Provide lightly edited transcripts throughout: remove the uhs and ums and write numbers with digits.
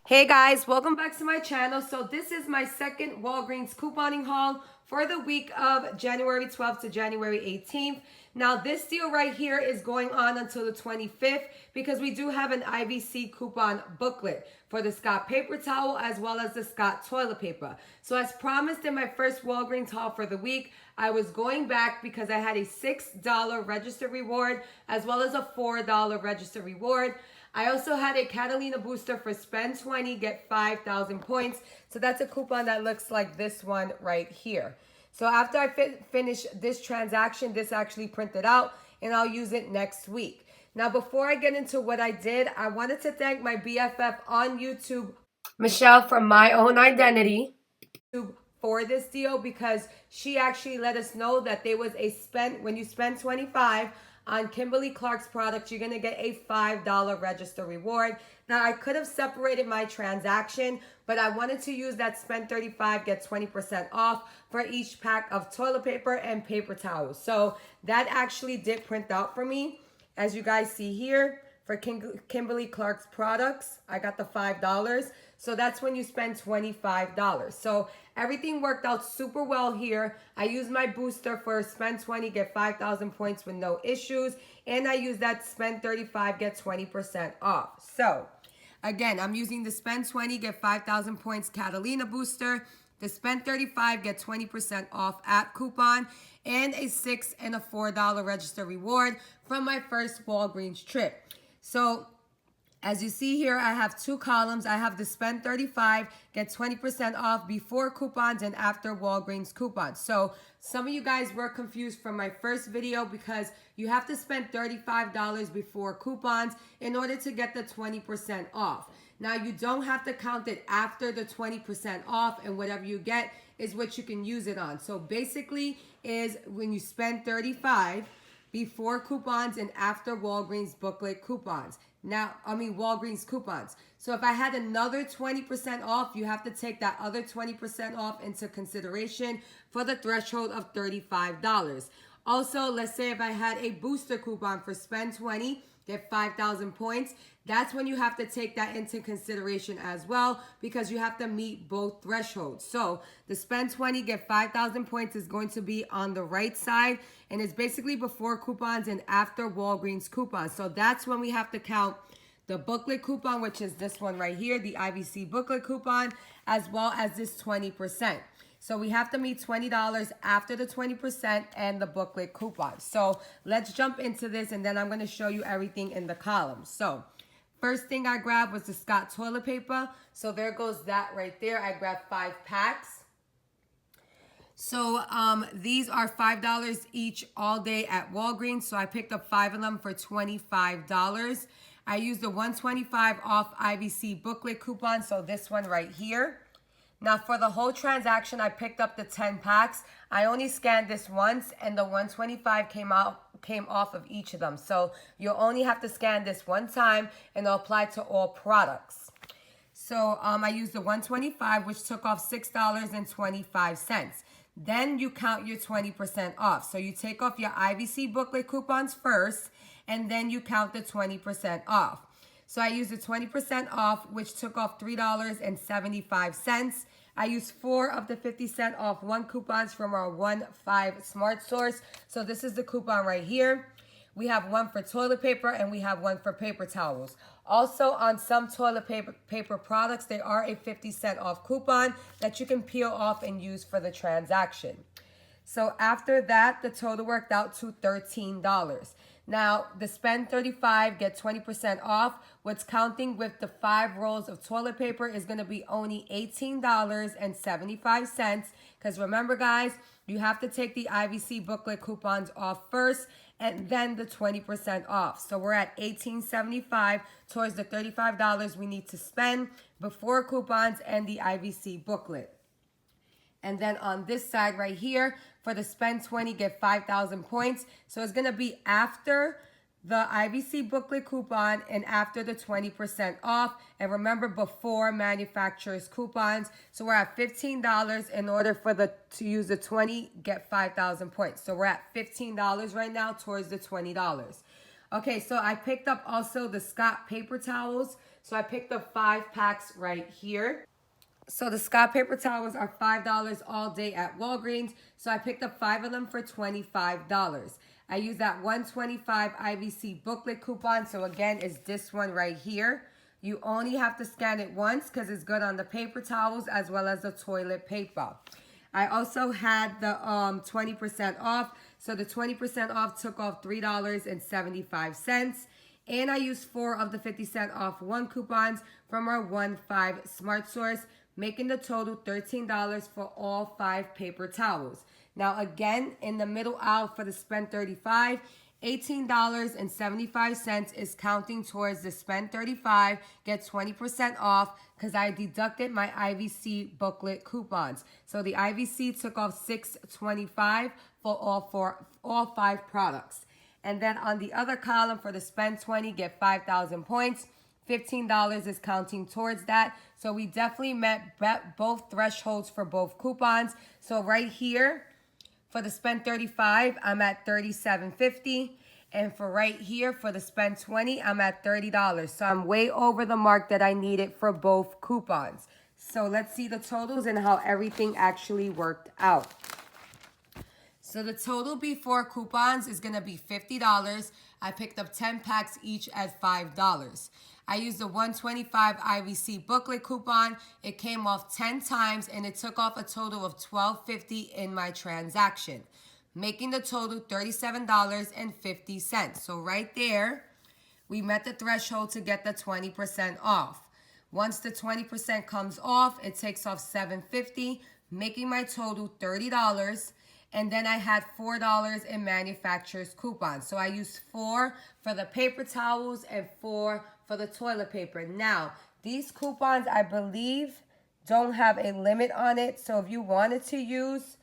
Hey guys, welcome back to my channel. So this is my second Walgreens couponing haul for the week of January 12th to January 18th. Now this deal right here is going on until the 25th because we do have an IBC coupon booklet for the Scott paper towel as well as the Scott toilet paper. So as promised in my first Walgreens haul for the week, I was going back because I had a $6 register reward as well as a $4 register reward. I also had a Catalina booster for spend 20, get 5,000 points. So that's a coupon that looks like this one right here. So after I finish this transaction, this actually printed out and I'll use it next week. Now, before I get into what I did, I wanted to thank my BFF on YouTube, Michelle from My Own Identity, for this deal because she actually let us know that there was a when you spend 25 on Kimberly Clark's products, you're going to get a $5 register reward. Now, I could have separated my transaction, but I wanted to use that spend 35, get 20% off for each pack of toilet paper and paper towels. So that actually did print out for me. As you guys see here, for Kimberly Clark's products, I got the $5. So that's when you spend $25. So everything worked out super well here. I used my booster for spend 20, get 5,000 points with no issues. And I used that spend 35, get 20% off. So again, I'm using the spend 20, get 5,000 points Catalina booster, the spend 35, get 20% off at coupon, and a $6 and a $4 register reward from my first Walgreens trip. So as you see here, I have two columns. I have the spend 35, get 20% off before coupons and after Walgreens coupons. So some of you guys were confused from my first video because you have to spend $35 before coupons in order to get the 20% off. Now, you don't have to count it after the 20% off, and whatever you get is what you can use it on. So basically is when you spend 35 before coupons and after Walgreens booklet coupons. Now, Walgreens coupons. So if I had another 20% off, you have to take that other 20% off into consideration for the threshold of $35. Also, let's say if I had a booster coupon for spend 20, get 5,000 points. That's when you have to take that into consideration as well because you have to meet both thresholds. So the spend 20, get 5,000 points is going to be on the right side, and it's basically before coupons and after Walgreens coupons. So that's when we have to count the booklet coupon, which is this one right here, the IBC booklet coupon, as well as this 20%. So we have to meet $20 after the 20% and the booklet coupon. So let's jump into this, and then I'm going to show you everything in the columns. So first thing I grabbed was the Scott toilet paper. So there goes that right there. I grabbed 5 packs. So these are $5 each all day at Walgreens. So I picked up 5 of them for $25. I used the 125 off IBC booklet coupon. So this one right here. Now, for the whole transaction, I picked up the 10 packs. I only scanned this once, and the 125 came off of each of them. So you'll only have to scan this one time, and it'll apply to all products. So I used the 125, which took off $6.25. Then you count your 20% off. So you take off your IBC booklet coupons first, and then you count the 20% off. So I used the 20% off, which took off $3.75. I used 4 of the 50-cent off 1 coupons from our 1-5 Smart Source. So this is the coupon right here. We have 1 for toilet paper and we have 1 for paper towels. Also, on some toilet paper products, there are a 50-cent off coupon that you can peel off and use for the transaction. So after that, the total worked out to $13. Now, the spend 35, get 20% off. What's counting with the 5 rolls of toilet paper is going to be only $18.75. Because remember, guys, you have to take the IBC booklet coupons off first and then the 20% off. So we're at $18.75 towards the $35 we need to spend before coupons and the IBC booklet. And then on this side right here, for the spend 20, get 5,000 points. So it's going to be after the IBC booklet coupon and after the 20% off. And remember, before manufacturer's coupons. So we're at $15 in order for to use the 20, get 5,000 points. So we're at $15 right now towards the $20. Okay, so I picked up also the Scott paper towels. So I picked up 5 packs right here. So the Scott paper towels are $5 all day at Walgreens. So I picked up 5 of them for $25. I use that 125 IVC booklet coupon. So again, it's this one right here. You only have to scan it once because it's good on the paper towels as well as the toilet paper. I also had the 20% off. So the 20% off took off $3.75. And I used 4 of the 50-cent off 1 coupons from our 1-5 Smart Source, making the total $13 for all 5 paper towels. Now again, in the middle aisle for the spend $35, $18.75 is counting towards the spend $35, get 20% off because I deducted my IVC booklet coupons. So the IVC took off $6.25 for all 5 products. And then on the other column for the spend 20, get 5,000 points. $15 is counting towards that. So we definitely met both thresholds for both coupons. So right here for the spend 35, I'm at $37.50. And for right here for the spend 20, I'm at $30. So I'm way over the mark that I needed for both coupons. So let's see the totals and how everything actually worked out. So the total before coupons is going to be $50. I picked up 10 packs each at $5. I used the 125 IVC booklet coupon. It came off 10 times and it took off a total of $12.50 in my transaction, making the total $37.50. So right there, we met the threshold to get the 20% off. Once the 20% comes off, it takes off $7.50, making my total $30. And then I had $4 in manufacturer's coupons. So I used 4 for the paper towels and 4 for the toilet paper. Now, these coupons, I believe, don't have a limit on it. So if you wanted to use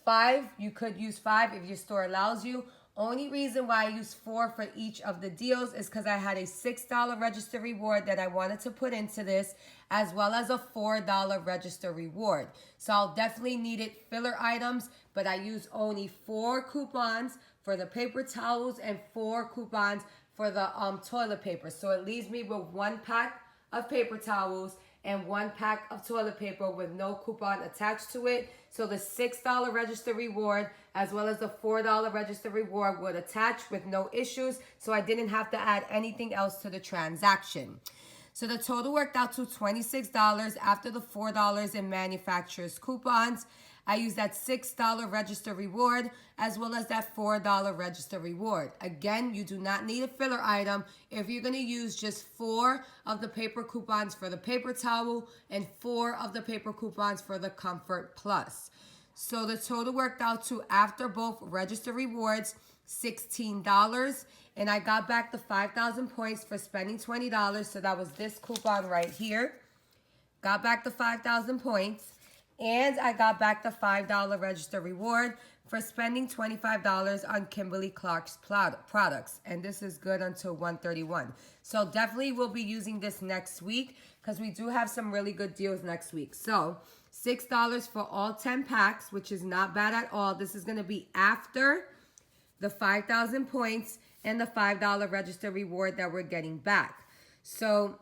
5, you could use 5 if your store allows you. Only reason why I use 4 for each of the deals is because I had a $6 register reward that I wanted to put into this, as well as a $4 register reward. So I'll definitely need it filler items, but I use only 4 coupons for the paper towels and 4 coupons for the toilet paper. So it leaves me with 1 pack of paper towels and 1 pack of toilet paper with no coupon attached to it. So the $6 register reward as well as the $4 register reward would attach with no issues. So I didn't have to add anything else to the transaction. So the total worked out to $26 after the $4 in manufacturer's coupons. I used that $6 register reward as well as that $4 register reward. Again, you do not need a filler item if you're going to use just 4 of the paper coupons for the paper towel and 4 of the paper coupons for the Comfort Plus. So the total worked out to, after both register rewards, $16. And I got back the 5,000 points for spending $20. So that was this coupon right here. Got back the 5,000 points. And I got back the $5 register reward for spending $25 on Kimberly-Clark's products. And this is good until 1/31. So definitely we'll be using this next week because we do have some really good deals next week. So $6 for all 10 packs, which is not bad at all. This is going to be after the 5,000 points and the $5 register reward that we're getting back. So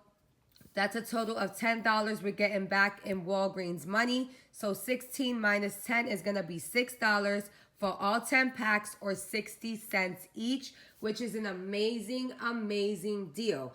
that's a total of $10 we're getting back in Walgreens money. So 16 minus 10 is going to be $6 for all 10 packs or 60 cents each, which is an amazing, amazing deal.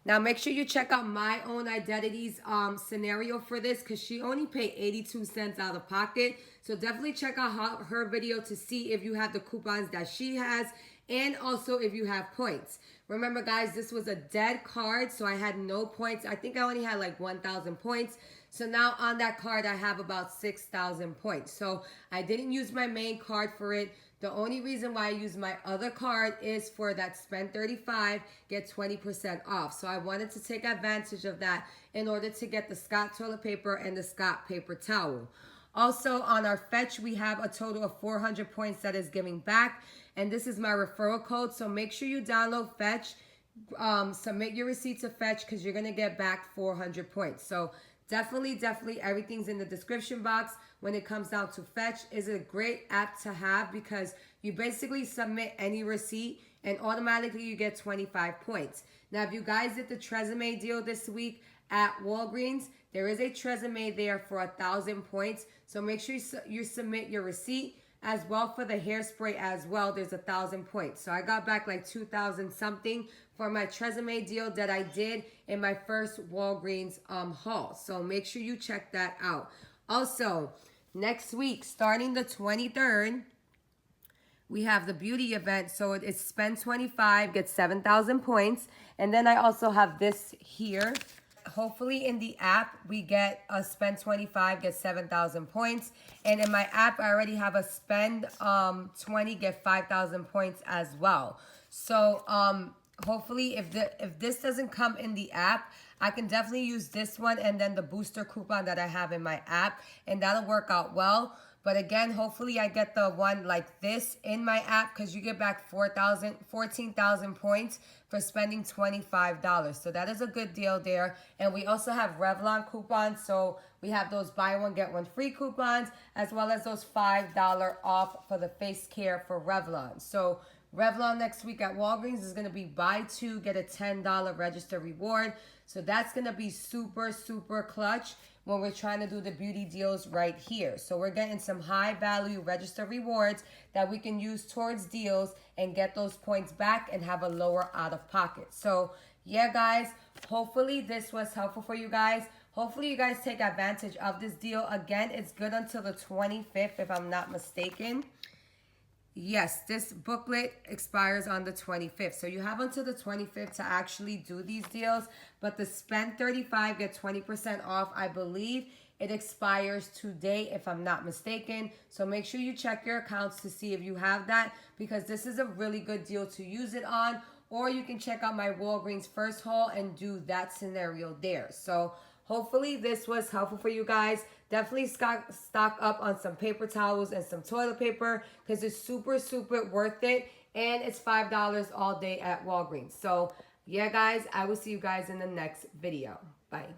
Now, make sure you check out My Own Identity's scenario for this because she only paid 82 cents out of pocket. So definitely check out her video to see if you have the coupons that she has and also if you have points. Remember, guys, this was a dead card, so I had no points. I think I only had like 1,000 points. So now on that card, I have about 6,000 points. So I didn't use my main card for it. The only reason why I use my other card is for that spend 35, get 20% off. So I wanted to take advantage of that in order to get the Scott toilet paper and the Scott paper towel. Also on our Fetch, we have a total of 400 points that is giving back. And this is my referral code. So make sure you download Fetch, submit your receipt to Fetch because you're going to get back 400 points. So definitely, everything's in the description box. When it comes down to Fetch, is a great app to have because you basically submit any receipt and automatically you get 25 points. Now, if you guys did the Tresemme deal this week at Walgreens, there is a Tresemme there for 1,000 points. So make sure you submit your receipt. As well for the hairspray as well, there's 1,000 points. So I got back like 2,000 something for my Tresemme deal that I did in my first Walgreens haul. So make sure you check that out. Also, next week, starting the 23rd, we have the beauty event. So it's spend 25, get 7,000 points. And then I also have this here. Hopefully in the app, we get a spend 25, get 7,000 points. And in my app, I already have a spend 20, get 5,000 points as well. So hopefully if this doesn't come in the app, I can definitely use this one and then the booster coupon that I have in my app. And that'll work out well. But again, hopefully I get the one like this in my app because you get back 14,000 points for spending $25. So that is a good deal there. And we also have Revlon coupons. So we have those buy one, get one free coupons, as well as those $5 off for the face care for Revlon. So Revlon next week at Walgreens is going to be buy two, get a $10 register reward. So that's going to be super, super clutch when we're trying to do the beauty deals right here. So we're getting some high value register rewards that we can use towards deals and get those points back and have a lower out of pocket. So yeah, guys, hopefully this was helpful for you guys. Hopefully you guys take advantage of this deal. Again, it's good until the 25th, if I'm not mistaken. Yes, this booklet expires on the 25th. So you have until the 25th to actually do these deals. But the spend 35, get 20% off, I believe it expires today, if I'm not mistaken. So make sure you check your accounts to see if you have that, because this is a really good deal to use it on. Or you can check out my Walgreens first haul and do that scenario there. So hopefully this was helpful for you guys. Definitely stock up on some paper towels and some toilet paper because it's super, super worth it. And it's $5 all day at Walgreens. So yeah, guys, I will see you guys in the next video. Bye.